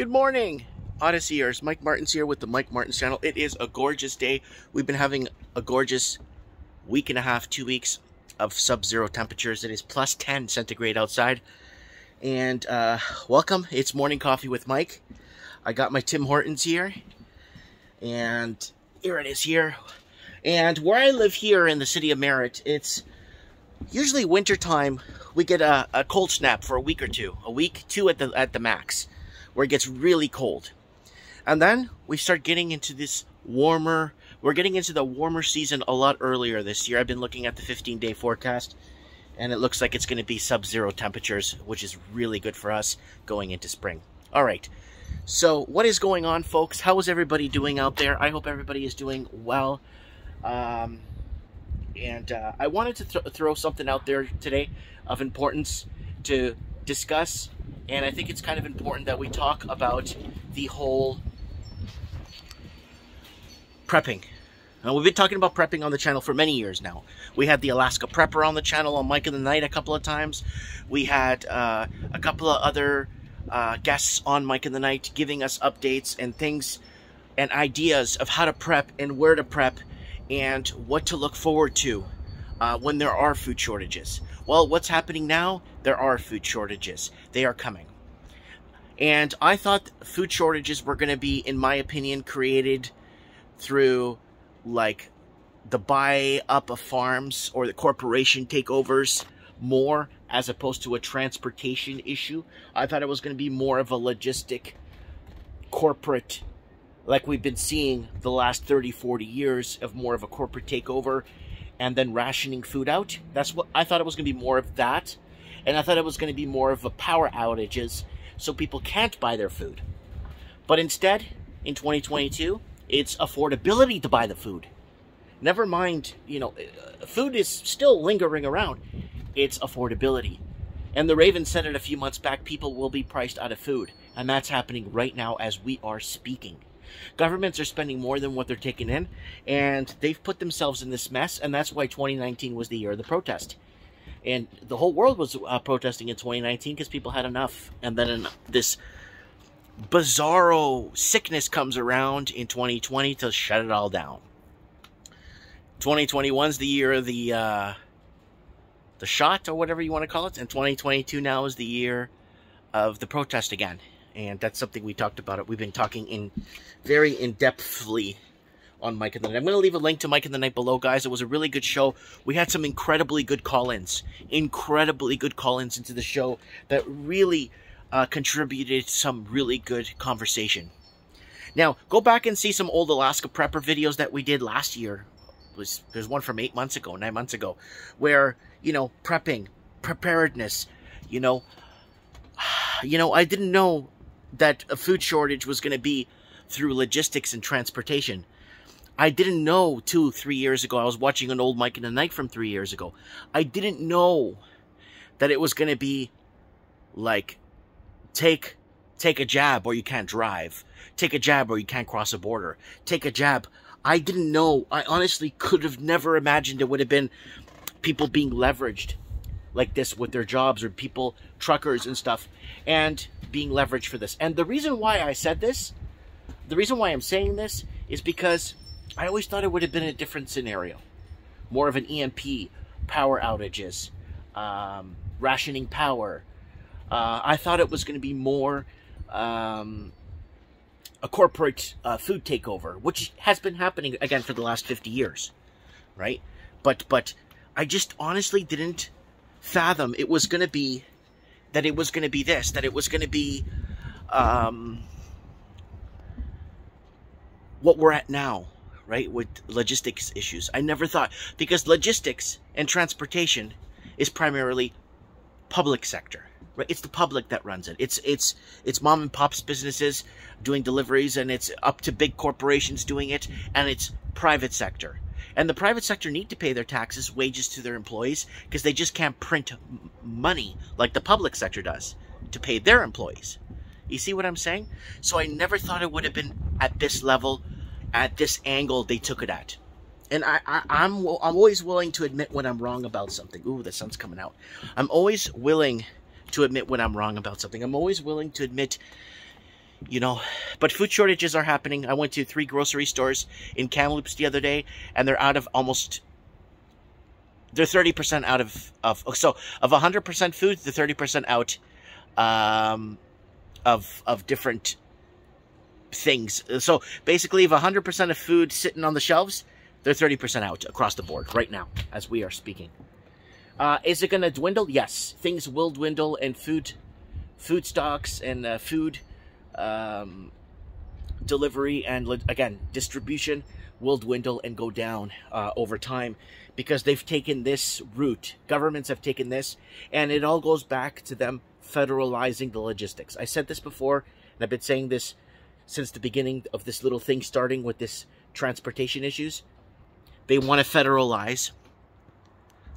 Good morning, Odysseyers. Mike Martins here with the Mike Martins channel. It is a gorgeous day. We've been having a gorgeous week and a half, 2 weeks of sub-zero temperatures. It is plus 10 centigrade outside. And welcome. It's morning coffee with Mike. I got my Tim Hortons here. And here it is here. And where I live here in the city of Merritt, it's usually wintertime. We get a cold snap for a week or two. A week, two at the max, where it gets really cold. And then we start getting into this warmer, we're getting into the warmer season a lot earlier this year. I've been looking at the 15-day forecast, and it looks like it's going to be sub-zero temperatures, which is really good for us going into spring. All right, so what is going on, folks? How is everybody doing out there? I hope everybody is doing well. I wanted to throw something out there today of importance to discuss. And I think it's kind of important that we talk about the whole prepping. Now, we've been talking about prepping on the channel for many years now. We had the Alaska Prepper on the channel on Mike in the Night a couple of times. We had a couple of other guests on Mike in the Night giving us updates and things and ideas of how to prep and where to prep and what to look forward to when there are food shortages. Well, what's happening now? There are food shortages. They are coming. And I thought food shortages were going to be, in my opinion, created through, like, the buy up of farms or the corporation takeovers more as opposed to a transportation issue. I thought it was going to be more of a logistic corporate, like we've been seeing the last 30, 40 years of more of a corporate takeover and then rationing food out. That's what I thought it was going to be, more of that. And I thought it was going to be more of a power outages so people can't buy their food. But instead, in 2022, it's affordability to buy the food. Never mind, you know, food is still lingering around. It's affordability. And the Raven said it a few months back, people will be priced out of food. And that's happening right now as we are speaking. Governments are spending more than what they're taking in, and they've put themselves in this mess, and that's why 2019 was the year of the protest. And the whole world was protesting in 2019 because people had enough. And then this bizarro sickness comes around in 2020 to shut it all down. 2021 is the year of the shot, or whatever you want to call it, and 2022 now is the year of the protest again. And that's something we talked about. We've been talking very in-depthly on Mike in the Night. I'm going to leave a link to Mike in the Night below, guys. It was a really good show. We had some incredibly good call-ins. Incredibly good call-ins into the show that really contributed to some really good conversation. Now, go back and see some old Alaska Prepper videos that we did last year. There's one from 9 months ago, where, you know, prepping, preparedness, you know, I didn't know that a food shortage was going to be through logistics and transportation. I didn't know 2-3 years ago. I was watching an old Mike in the Night from 3 years ago. I didn't know that it was going to be like, take a jab or you can't drive. Take a jab or you can't cross a border. Take a jab. I didn't know. I honestly could have never imagined it would have been people being leveraged like this with their jobs, or people, truckers and stuff, and being leveraged for this. And the reason why I said this, the reason why I'm saying this, is because I always thought it would have been a different scenario. More of an EMP, power outages, rationing power. I thought it was going to be more a corporate food takeover, which has been happening, again, for the last 50 years, right? But I just honestly didn't fathom it was going to be that it was going to be this, that it was going to be what we're at now, right, with logistics issues. I never thought, because logistics and transportation is primarily public sector, right? It's the public that runs it. It's mom and pop's businesses doing deliveries, and it's up to big corporations doing it, and it's private sector. And the private sector need to pay their taxes, wages to their employees, because they just can't print money like the public sector does to pay their employees. You see what I'm saying? So I never thought it would have been at this level, at this angle they took it at. And I'm always willing to admit when I'm wrong about something. Ooh, the sun's coming out. I'm always willing to admit when I'm wrong about something. I'm always willing to admit you know, but food shortages are happening. I went to 3 grocery stores in Kamloops the other day, and they're out of almost, they're 30% out of 100% food, they're 30% out of different things. So basically, if 100% of food sitting on the shelves, they're 30% out across the board right now as we are speaking. Is it going to dwindle? Yes, things will dwindle, and food stocks and food delivery and, again, distribution will dwindle and go down over time, because they've taken this route. Governments have taken this, and it all goes back to them federalizing the logistics. I said this before, and I've been saying this since the beginning of this little thing, starting with this transportation issues. They want to federalize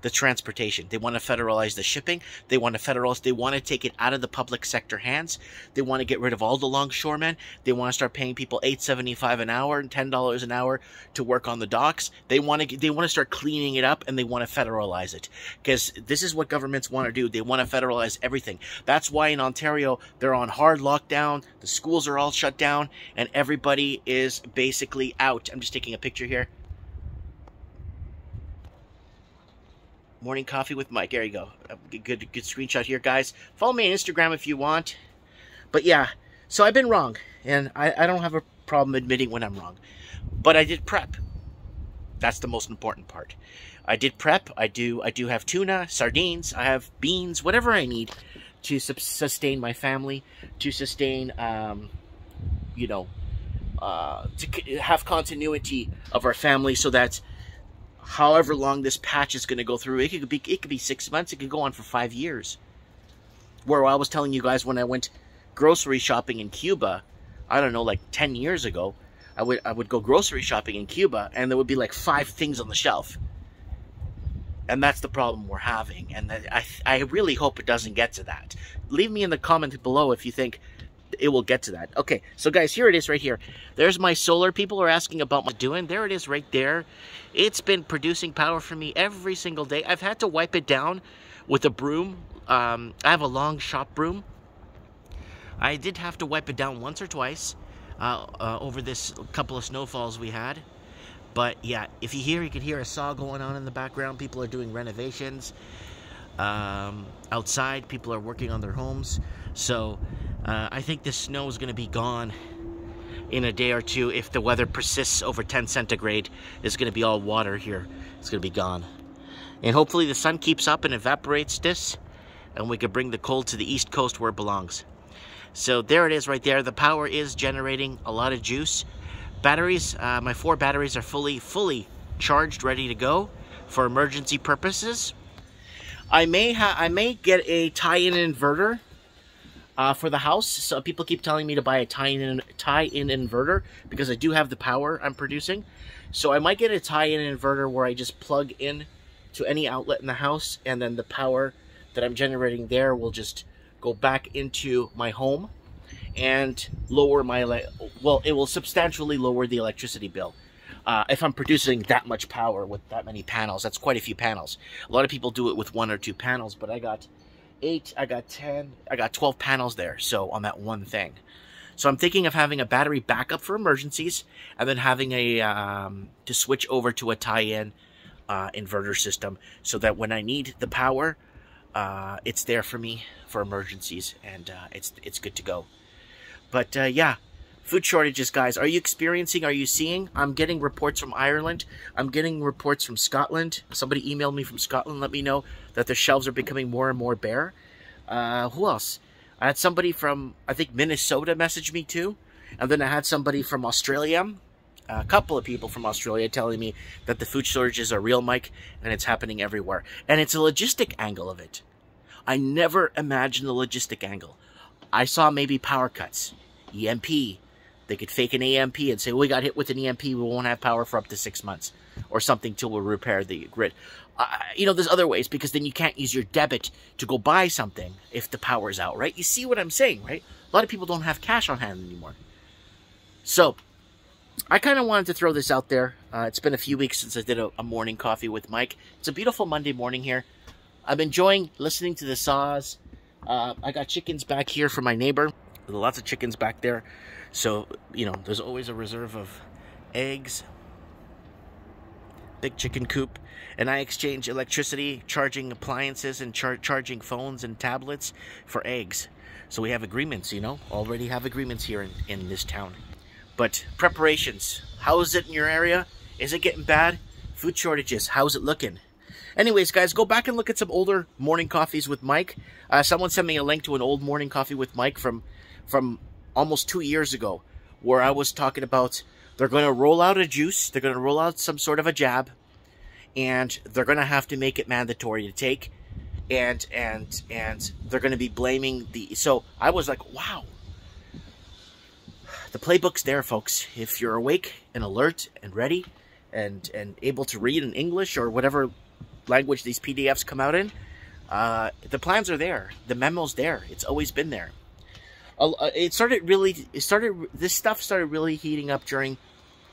the transportation. They want to federalize the shipping. They want to take it out of the public sector hands. They want to get rid of all the longshoremen. They want to start paying people $8.75 an hour and $10 an hour to work on the docks. They want to start cleaning it up, and they want to federalize it, because this is what governments want to do. They want to federalize everything. That's why in Ontario they're on hard lockdown. The schools are all shut down, and everybody is basically out. I'm just taking a picture here. Morning coffee with Mike. There you go. Good screenshot here, guys. Follow me on Instagram if you want. But yeah, so I've been wrong, and I don't have a problem admitting when I'm wrong. But I did prep. That's the most important part. I did prep. I do have tuna, sardines. I have beans, whatever I need to sustain my family, to sustain, you know, to have continuity of our family, so that however long this patch is going to go through, it could be 6 months, it could go on for 5 years. Where I was telling you guys, when I went grocery shopping in Cuba, I don't know, like 10 years ago, I would go grocery shopping in Cuba, and there would be like 5 things on the shelf. And that's the problem we're having, and I really hope it doesn't get to that. Leave me in the comment below if you think it will get to that. Okay, so guys, here it is right here. There's my solar. People are asking about my doing. There it is right there. It's been producing power for me every single day. I've had to wipe it down with a broom. I have a long shop broom. I did have to wipe it down once or twice over this couple of snowfalls we had. But yeah, if you can hear a saw going on in the background. People are doing renovations. Outside, people are working on their homes. So I think this snow is going to be gone in a day or two. If the weather persists over 10 centigrade, it's going to be all water here. It's going to be gone. And hopefully the sun keeps up and evaporates this, and we can bring the cold to the east coast where it belongs. So there it is right there. The power is generating a lot of juice. Batteries, my 4 batteries are fully charged, ready to go for emergency purposes. I may get a tie-in inverter for the house. So people keep telling me to buy a tie-in inverter, because I do have the power I'm producing. So I might get a tie-in inverter where I just plug in to any outlet in the house, and then the power that I'm generating there will just go back into my home and lower my, well, it will substantially lower the electricity bill. If I'm producing that much power with that many panels. That's quite a few panels. A lot of people do it with 1 or 2 panels, but I got 8, I got 10, I got 12 panels there, so on that one thing. So I'm thinking of having a battery backup for emergencies, and then having a to switch over to a tie-in inverter system, so that when I need the power, it's there for me for emergencies, and it's good to go. But yeah, food shortages, guys. Are you seeing? I'm getting reports from Ireland. I'm getting reports from Scotland. Somebody emailed me from Scotland, let me know that their shelves are becoming more and more bare. Who else? I had somebody from, I think, Minnesota message me too. And then I had somebody from Australia, a couple of people from Australia, telling me that the food shortages are real, Mike, and it's happening everywhere. And it's a logistic angle of it. I never imagined the logistic angle. I saw maybe power cuts, EMP. They could fake an EMP and say, well, we got hit with an EMP, we won't have power for up to 6 months or something till we repair the grid. You know, there's other ways, because then you can't use your debit to go buy something if the power's out, right? You see what I'm saying, right? A lot of people don't have cash on hand anymore. So I kind of wanted to throw this out there. It's been a few weeks since I did a morning coffee with Mike. It's a beautiful Monday morning here. I'm enjoying listening to the saws. I got chickens back here from my neighbor. Lots of chickens back there. So, you know, there's always a reserve of eggs. Big chicken coop. And I exchange electricity, charging appliances, and charging phones and tablets for eggs. So we have agreements, you know, already have agreements here in this town. But preparations, how is it in your area? Is it getting bad? Food shortages, how's it looking? Anyways, guys, go back and look at some older morning coffees with Mike. Someone sent me a link to an old morning coffee with Mike from almost 2 years ago, where I was talking about they're going to roll out a juice, they're going to roll out some sort of a jab, and they're going to have to make it mandatory to take, and they're going to be blaming the... So I was like, wow. The playbook's there, folks. If you're awake and alert and ready and able to read in English or whatever language these PDFs come out in, the plans are there. The memo's there. It's always been there. This stuff started really heating up during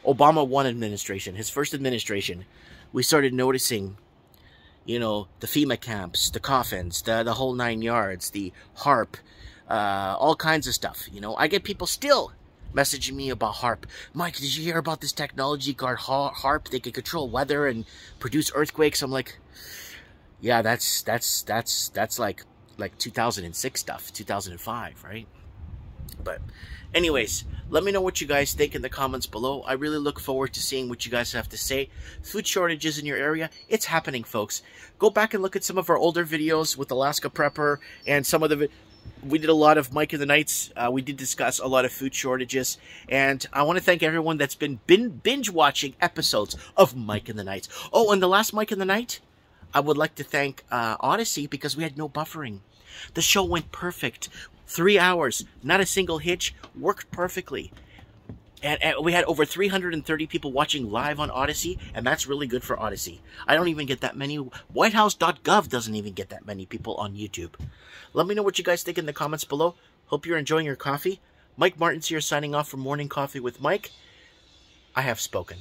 Obama 1 administration, his first administration. We started noticing, you know, the FEMA camps, the coffins, the whole 9 yards, the HARP, all kinds of stuff. You know, I get people still messaging me about HARP. Mike, did you hear about this technology called HARP? They can control weather and produce earthquakes. I'm like, yeah, that's like 2006 stuff, 2005, right? But anyways, let me know what you guys think in the comments below. I really look forward to seeing what you guys have to say. Food shortages in your area, it's happening, folks. Go back and look at some of our older videos with Alaska Prepper and some of the... We did a lot of Mike in the Nights. We did discuss a lot of food shortages. And I want to thank everyone that's been binge watching episodes of Mike in the Nights. Oh, and the last Mike in the Night, I would like to thank Odyssey because we had no buffering. The show went perfect. 3 hours, not a single hitch, worked perfectly. And we had over 330 people watching live on Odyssey, and that's really good for Odyssey. I don't even get that many. Whitehouse.gov doesn't even get that many people on YouTube. Let me know what you guys think in the comments below. Hope you're enjoying your coffee. Mike Martins here signing off from Morning Coffee with Mike. I have spoken.